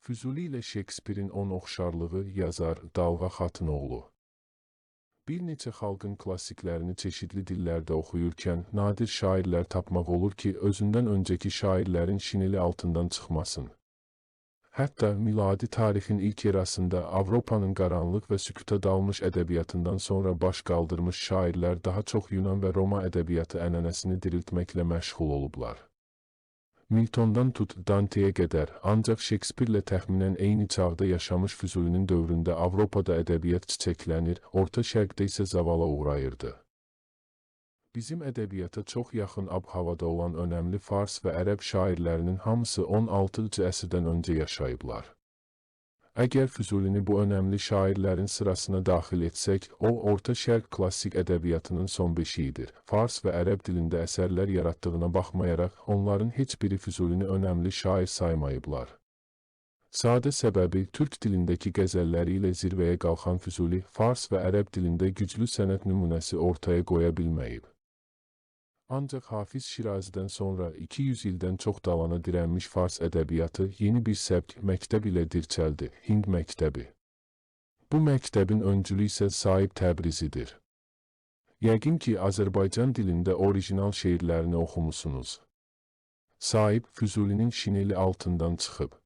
Füzuli ilə Şekspirin on oxşarlığı yazar Dalğa Xatınoğlu. Bir neçə xalqın klassiklərini çeşidli dillərdə oxuyurkən nadir şairlər tapmaq olur ki, özündən öncəki şairlərin şineli altından çıxmasın. Hətta miladi tarixin ilk erasında Avropanın qaranlıq və sükuta dalmış ədəbiyyatından sonra baş qaldırmış şairlər daha çox Yunan və Roma ədəbiyyatı ənənəsini diriltməklə məşğul olublar. Miltondan tut Dante'ye qədər, ancaq Şekspirlə təxminən eyni çağda yaşamış Füzulinin dövründə Avropada ədəbiyyat çiçəklənir, Orta Şərqdə isə zavala uğrayırdı. Bizim ədəbiyyata çox yaxın ab-havada olan önəmli fars və ərəb şairlərinin hamısı 16-cı əsrdən öncə yaşayıblar. Əgər Füzulini bu önəmli şairlərin sırasına daxil etsək, o, Orta Şərq klassik ədəbiyyatının son beşiyidir. Fars və ərəb dilində əsərlər yaratdığına baxmayaraq, onların heç biri Füzulini önəmli şair saymayıblar. Sadə səbəbi, türk dilindəki qəzəlləri ilə zirvəyə qalxan Füzuli, fars və ərəb dilində güclü sənət nümunəsi ortaya qoya bilməyib. Ancaq Hafiz Şirazidən sonra 200 ildən çox dalana dirənmiş fars ədəbiyyatı yeni bir səbk, məktəb ilə dirçəldi, Hind məktəbi. Bu məktəbin öncülü isə Sahib Təbrizidir. Yəqin ki, Azərbaycan dilində orijinal şeirlərini oxumusunuz. Sahib, Füzulinin şineli altından çıxıb.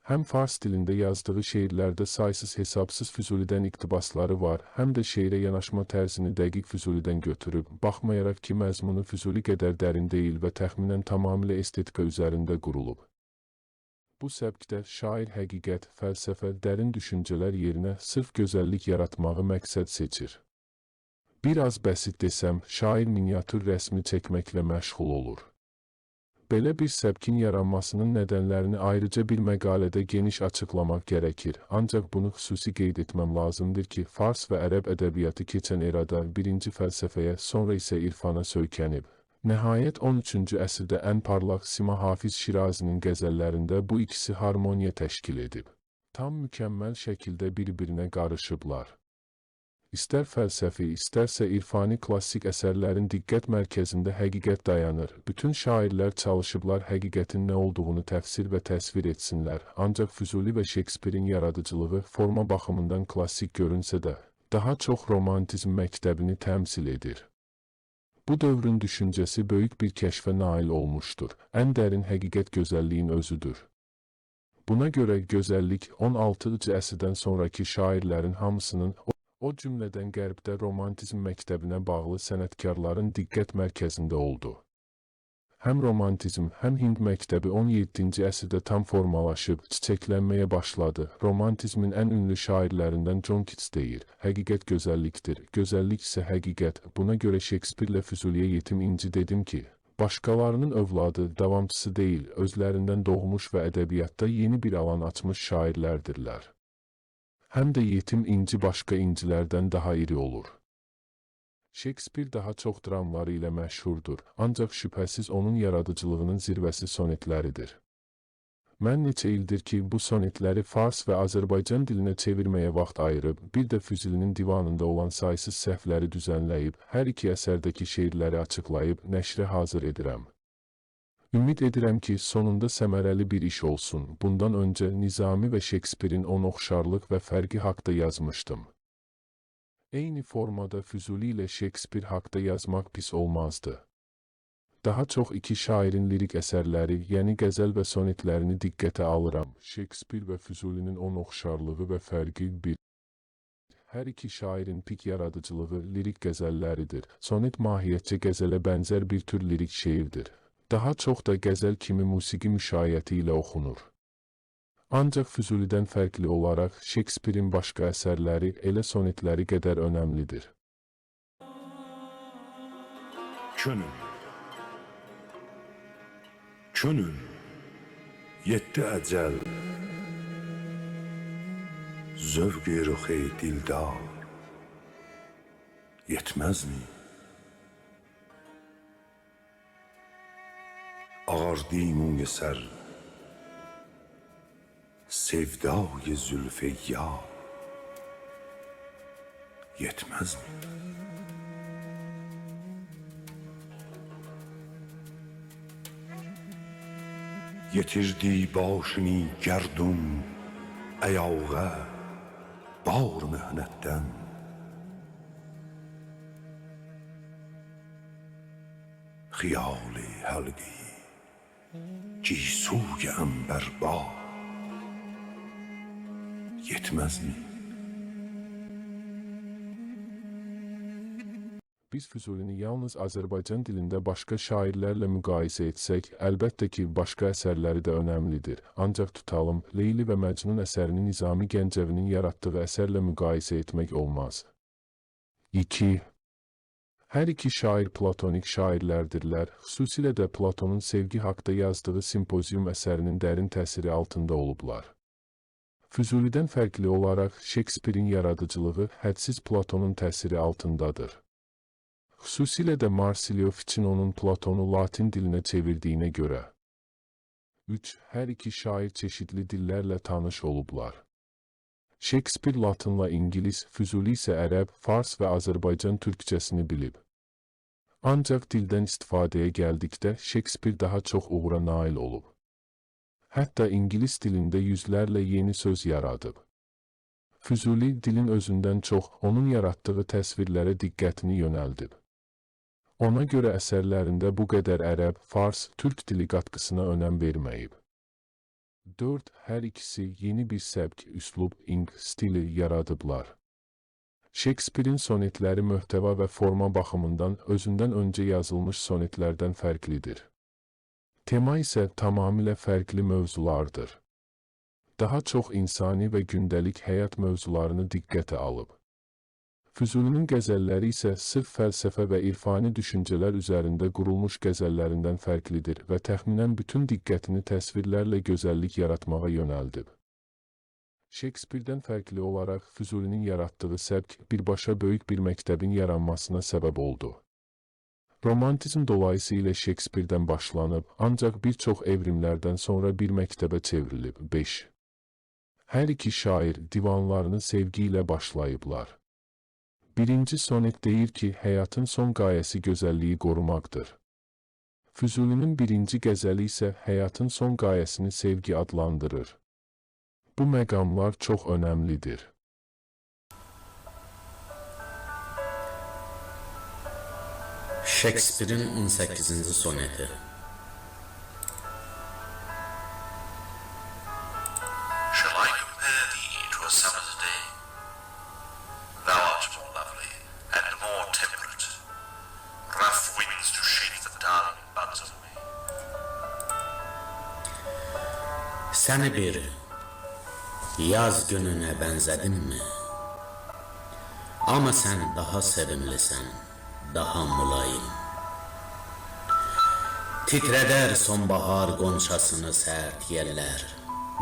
Həm fars dilində yazdığı şeirlərdə saysız-hesabsız Füzulidən iqtibasları var, həm də şeirə yanaşma tərzini dəqiq Füzulidən götürüb, baxmayaraq ki, məzmunu Füzuli qədər dərin deyil və təxminən tamamilə estetika üzərində qurulub. Bu səbkdə şair həqiqət, fəlsəfə, dərin düşüncələr yerinə sırf gözəllik yaratmağı məqsəd seçir. Biraz bəsit desəm, şair miniatür rəsmi çəkməklə məşğul olur. Belə bir səbkin yaranmasının nədənlərini ayrıca bir məqalədə geniş açıqlamaq gərəkir, ancaq bunu xüsusi qeyd etməm lazımdır ki, fars və ərəb ədəbiyyatı keçən erada birinci fəlsəfəyə, sonra isə irfana söykənib. Nəhayət 13-cü əsrdə ən parlaq sima Hafiz Şirazinin qəzəllərində bu ikisi harmoniya təşkil edib. Tam mükəmməl şəkildə bir-birinə qarışıblar. İstər fəlsəfi, istərsə irfani klassik əsərlərin diqqət mərkəzində həqiqət dayanır. Bütün şairlər çalışıblar həqiqətin nə olduğunu təfsir və təsvir etsinlər. Ancaq Füzuli və Şekspirin yaradıcılığı forma baxımından klassik görünsə də, daha çox romantizm məktəbini təmsil edir. Bu dövrün düşüncəsi böyük bir kəşfə nail olmuşdur. Ən dərin həqiqət gözəlliyin özüdür. Buna görə gözəllik 16-cı əsrdən sonraki şairlərin hamısının, o cümlədən qərbdə romantizm məktəbinə bağlı sənətkarların diqqət mərkəzində oldu. Həm romantizm, həm Hind məktəbi 17-ci əsrdə tam formalaşıb, çiçəklənməyə başladı. Romantizmin ən ünlü şairlərindən John Keats deyir, həqiqət gözəllikdir, gözəllik isə həqiqət. Buna görə Şekspirlə Füzuliyə yetim inci dedim ki, başqalarının övladı, davamçısı deyil, özlərindən doğmuş və ədəbiyyatda yeni bir alan açmış şairlərdirlər. Həm də yetim inci başqa incilərdən daha iri olur. Şekspir daha çox dramları ilə məşhurdur, ancaq şübhəsiz onun yaradıcılığının zirvəsi sonetləridir. Mən neçə ildir ki, bu sonetləri fars və Azərbaycan dilinə çevirməyə vaxt ayırıb, bir də Füzulinin divanında olan saysız səhvləri düzənləyib, hər iki əsərdəki şeirləri açıqlayıb, nəşrə hazır edirəm. Ümid edirəm ki, sonunda səmərəli bir iş olsun. Bundan öncə Nizami və Şekspirin on oxşarlıq və fərqi haqda yazmışdım. Eyni formada Füzuli ilə Şekspir haqda yazmaq pis olmazdı. Daha çox iki şairin lirik əsərləri, yəni qəzəl və sonetlərini diqqətə alıram. Şekspir və Füzulinin on oxşarlığı və fərqi bir. Hər iki şairin pik yaradıcılığı lirik qəzəlləridir. Sonet mahiyyətcə qəzələ bənzər bir tür lirik şeirdir. Daha çox da qəzəl kimi musiqi müşayiəti ilə oxunur. Ancaq Füzulidən fərqli olaraq Şekspirin başqa əsərləri elə sonetləri qədər önəmlidir. Könül, könül, yetdi əcəl, zövq-i ruh-i dildar, yetməzmi? آغاردیم سر sevdای زلف یار yetmez mi? Yetirdi başını gerdun ayağa bar mehnetten. Xiyali halqi cisuy anberba yetmez mi? Biz Füzulini yalnız Azərbaycan dilində başqa şairlərlə müqayisə etsək, əlbəttə ki, başqa əsərləri də önəmlidir. Ancaq tutalım, Leyli və Məcnun əsərini Nizami Gəncəvinin yaratdığı əsərlə müqayisə etmək olmaz. 2. Hər iki şair platonik şairlərdirlər, xüsusilə də Platonun sevgi haqda yazdığı Simpozium əsərinin dərin təsiri altında olublar. Füzulidən fərqli olaraq, Şekspirin yaradıcılığı hədsiz Platonun təsiri altındadır. Xüsusilə də Marsilio Ficino'nun Platonu Latin dilinə çevirdiyinə görə. 3. Hər iki şair çeşidli dillərlə tanış olublar. Şekspir Latınla İngilis, Füzuli isə ərəb, fars və Azərbaycan türkçəsini bilib. Ancaq dildən istifadəyə gəldikdə Şekspir daha çox uğura nail olub. Hətta İngilis dilində yüzlərlə yeni söz yaradıb. Füzuli dilin özündən çox onun yaratdığı təsvirlərə diqqətini yönəldib. Ona görə əsərlərində bu qədər ərəb, fars, türk dili qatqısına önəm verməyib. 4. Hər ikisi yeni bir səbk, üslub, stili yaradıblar. Şekspirin sonetləri möhtəva və forma baxımından özündən öncə yazılmış sonetlərdən fərqlidir. Tema isə tamamilə fərqli mövzulardır. Daha çox insani və gündəlik həyat mövzularını diqqətə alıb. Füzulinin qəzəlləri isə sırf fəlsəfə və irfani düşüncələr üzərində qurulmuş qəzəllərindən fərqlidir və təxminən bütün diqqətini təsvirlərlə gözəllik yaratmağa yönəldib. Şekspirdən fərqli olaraq Füzulinin yaratdığı səbk birbaşa böyük bir məktəbin yaranmasına səbəb oldu. Romantizm dolayısıyla Şekspirdən başlanıb, ancaq bir çox evrimlərdən sonra bir məktəbə çevrilib. 5. Hər iki şair divanlarını sevgi ilə başlayıblar. Birinci sonet deyir ki, həyatın son qayəsi gözəlliyi qorumaqdır. Füzulinin birinci qəzəli isə həyatın son qayəsini sevgi adlandırır. Bu məqamlar çox önəmlidir. Şekspirin 18-ci soneti. Shall I compare thee to a summer's day? Thou art more lovely and more temperate. Rough winds do shake the darling buds of me. Səni bir yaz gününə bənzədimmi? Amma sən daha sevimlisən, daha mülayim. Titrədər sonbahar qonçasını sərt yellər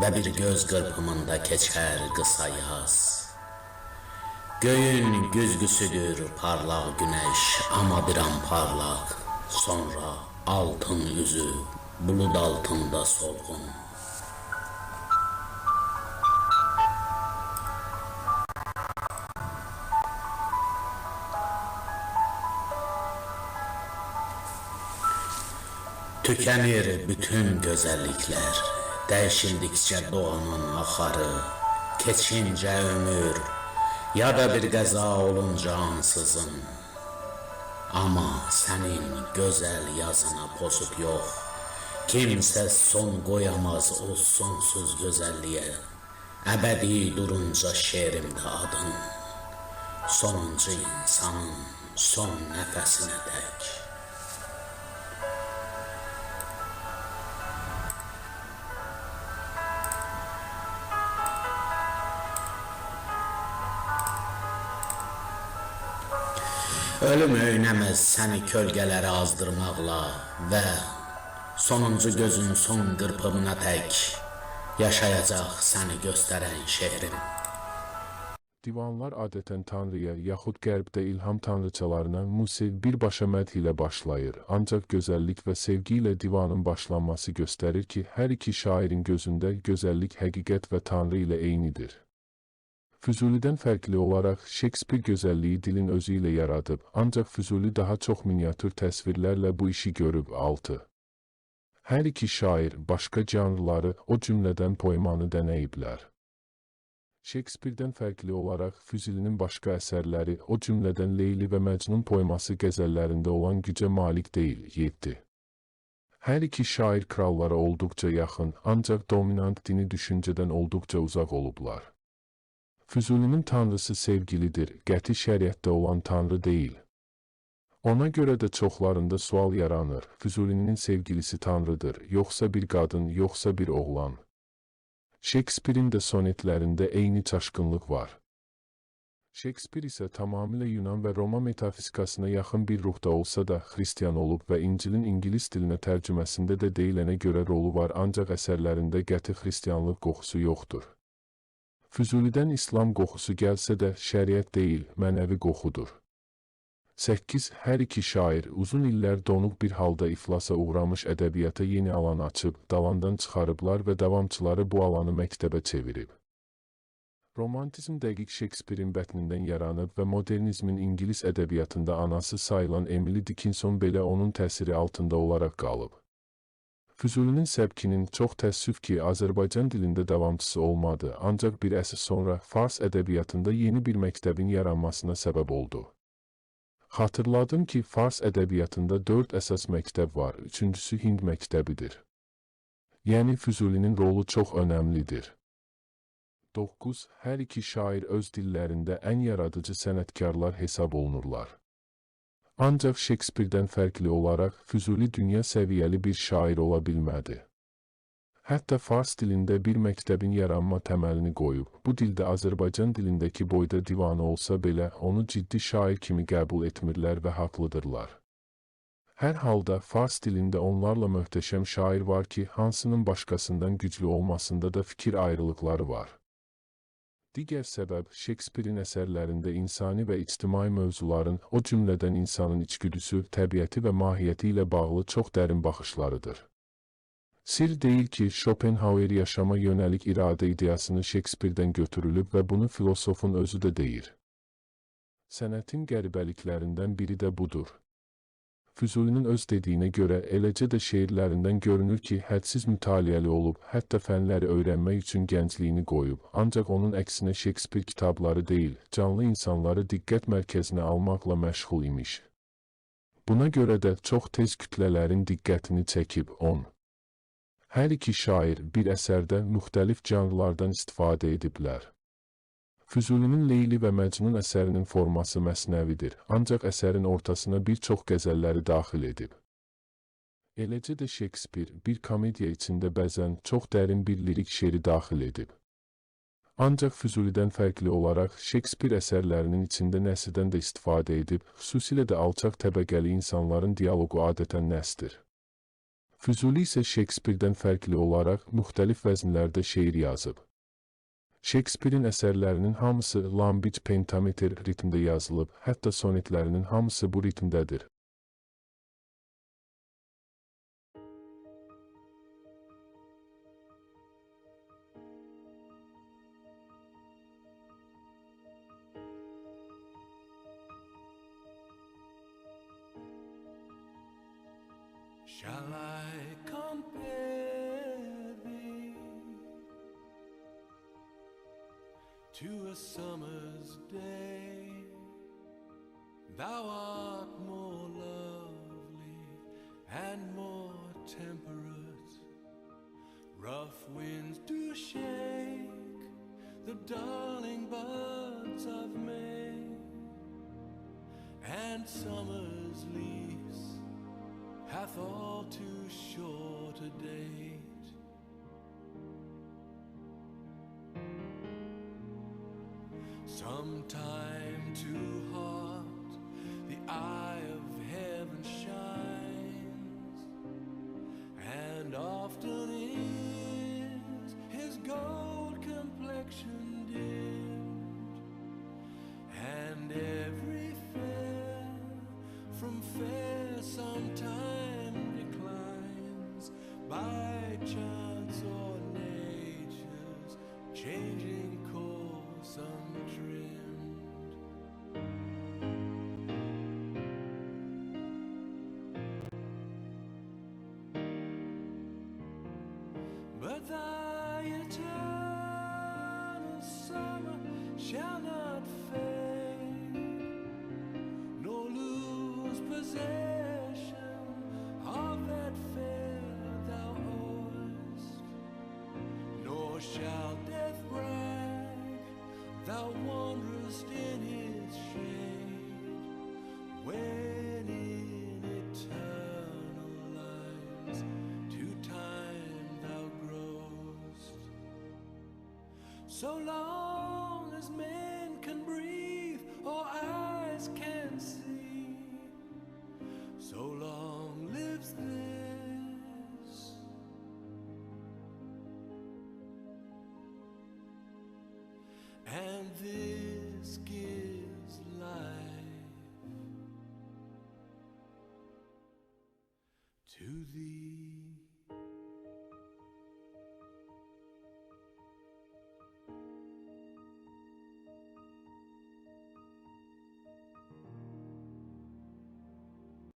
və bir göz qırpımında keçər qısa yaz. Göyün güzgüsüdür parlaq günəş, amma bir an parlaq, sonra altın üzü, bulud altında solğun. Tükənir bütün gözəlliklər, dəyişildikcə doğanın axarı, keçincə ömür, ya da bir qəza olunca ansızın. Amma sənin gözəl yazına pozub yox, kimsə son qoyamaz o sonsuz gözəlliyə, əbədi durunca şeirimdə adın, sonuncu insanın son nəfəsinə dək. Ölüm öynəməz səni kölgələri azdırmaqla və sonuncu gözün son qırpımına tək yaşayacaq səni göstərən şehrim. Divanlar adətən Tanrıya, yaxud Qərbdə ilham tanrıçalarına musiq birbaşa mədh ilə başlayır, ancaq gözəllik və sevgi ilə divanın başlanması göstərir ki, hər iki şairin gözündə gözəllik həqiqət və Tanrı ilə eynidir. Füzulidən fərqli olaraq Şekspir gözəlliyi dilin özü ilə yaradıb, ancaq Füzuli daha çox miniatür təsvirlərlə bu işi görüb. 6. Hər iki şair başqa janrları, o cümlədən poemanı denəyiblər. Shakespeare'dən fərqli olaraq Füzulinin başqa əsərləri, o cümlədən Leyli və Məcnun poeması qəzəllərində olan gücə malik deyil. 7. Hər iki şair krallara olduqca yaxın, ancaq dominant dini düşüncədən olduqca uzaq olublar. Füzulinin tanrısı sevgilidir, qəti şəriətdə olan tanrı deyil. Ona görə də çoxlarında sual yaranır, Füzulinin sevgilisi tanrıdır, yoxsa bir qadın, yoxsa bir oğlan. Shakespeare'in də sonetlərində eyni çaşqınlıq var. Shakespeare isə tamamilə Yunan və Roma metafizikasına yaxın bir ruhda olsa da xristian olub və İncilin ingilis dilinə tərcüməsində də deyilənə görə rolu var, ancaq əsərlərində qəti xristianlıq qoxusu yoxdur. Füzulidən İslam qoxusu gəlsə də şəriət deyil, mənəvi qoxudur. 8. Hər iki şair uzun illər donuq bir halda iflasa uğramış ədəbiyyata yeni alan açıb, dalandan çıxarıblar və davamçıları bu alanı məktəbə çevirib. Romantizm dəqiq Shakespeare'in bətnindən yaranıb və modernizmin İngilis ədəbiyyatında anası sayılan Emily Dickinson belə onun təsiri altında olaraq qalıb. Füzulinin səbkinin çox təəssüf ki, Azərbaycan dilində davamçısı olmadı, ancaq bir əsr sonra fars ədəbiyyatında yeni bir məktəbin yaranmasına səbəb oldu. Xatırladım ki, fars ədəbiyyatında 4 əsas məktəb var, üçüncüsü Hind məktəbidir. Yəni Füzulinin rolu çox önəmlidir. 9. Hər iki şair öz dillərində ən yaradıcı sənətkarlar hesab olunurlar. Ancaq Shakespeare'dən fərqli olaraq Füzuli dünya səviyyəli bir şair ola bilmədi. Hətta fars dilində bir məktəbin yaranma təməlini qoyub, bu dildə Azərbaycan dilindəki boyda divanı olsa belə onu ciddi şair kimi qəbul etmirlər və haqlıdırlar. Hər halda fars dilində onlarla möhtəşəm şair var ki, hansının başqasından güclü olmasında da fikir ayrılıqları var. Digər səbəb Shakespeare'in əsərlərində insani və ictimai mövzuların, o cümlədən insanın içgüdüsü, təbiəti və mahiyyəti ilə bağlı çox dərin baxışlarıdır. Sir deyil ki, Schopenhauer yaşama yönəlik iradə ideyasını Shakespeare'dən götürülüb və bunu filosofun özü də deyir. Sənətin qəribəliklərindən biri də budur. Füzulinin öz dediyinə görə eləcə də şeirlərindən görünür ki, hədsiz mütaliəli olub, hətta fənləri öyrənmək üçün gəncliyini qoyub, ancaq onun əksinə Shakespeare kitabları deyil, canlı insanları diqqət mərkəzinə almaqla məşğul imiş. Buna görə də çox tez kütlələrin diqqətini çəkib 10. Hər iki şair bir əsərdə müxtəlif janrlardan istifadə ediblər. Füzulinin Leyli və Məcnun əsərinin forması məsnəvidir, ancaq əsərin ortasına bir çox qəzəlləri daxil edib. Eləcə də Shakespeare bir komediya içində bəzən çox dərin bir lirik şeiri daxil edib. Ancaq Füzulidən fərqli olaraq Shakespeare əsərlərinin içində nəsrdən də istifadə edib, xüsusilə də alçaq təbəqəli insanların dialoqu adətən nəsdir. Füzuli isə Shakespeare'dən fərqli olaraq müxtəlif vəznlərdə şeir yazıb. Shakespeare'in əsərlərinin hamısı lambic pentametr ritmdə yazılıb, hətta sonetlərinin hamısı bu ritmdədir. Shall I compare thee to a summer's day? Thou art more lovely and more temperate. Rough winds do shake the darling buds of May, and summer's leaves hath all too short a date. Sometime too hot the eye of heaven shines, and often is his gold complexion dimmed, and every fair from fair sometime declines by chance or nature's changing course untrimmed. thy eternal summer shall not fade, nor lose possession of that fair thou owest, nor shall death brag thou wanderest in his shade, when in eternal lines to time thou growest. So long as men can breathe or eyes can